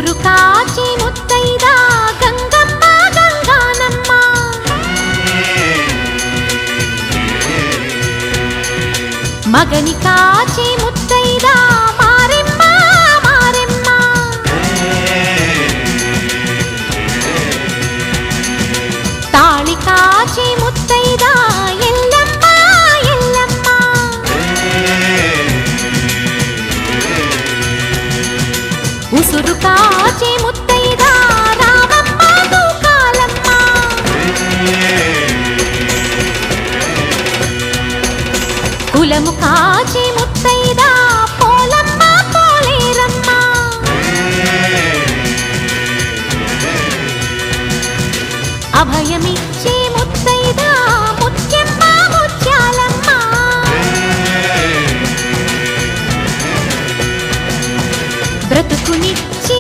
ఉసురు కాచి ముత్తైదా గంగమ్మ గంగానమ్మ మగని కాచి ముత్తైదా మారెమ్మ మారెమ్మ తాళి కాచి ముత్తైదా ఎల్లమ్మ ఎల్లమ్మ ఉసురు కాచి ముత్తైదా రామమ్మ దూకాలమ్మ కులము కాచి ముత్తైదా పోలమ్మ పోలేరమ్మ అభయమి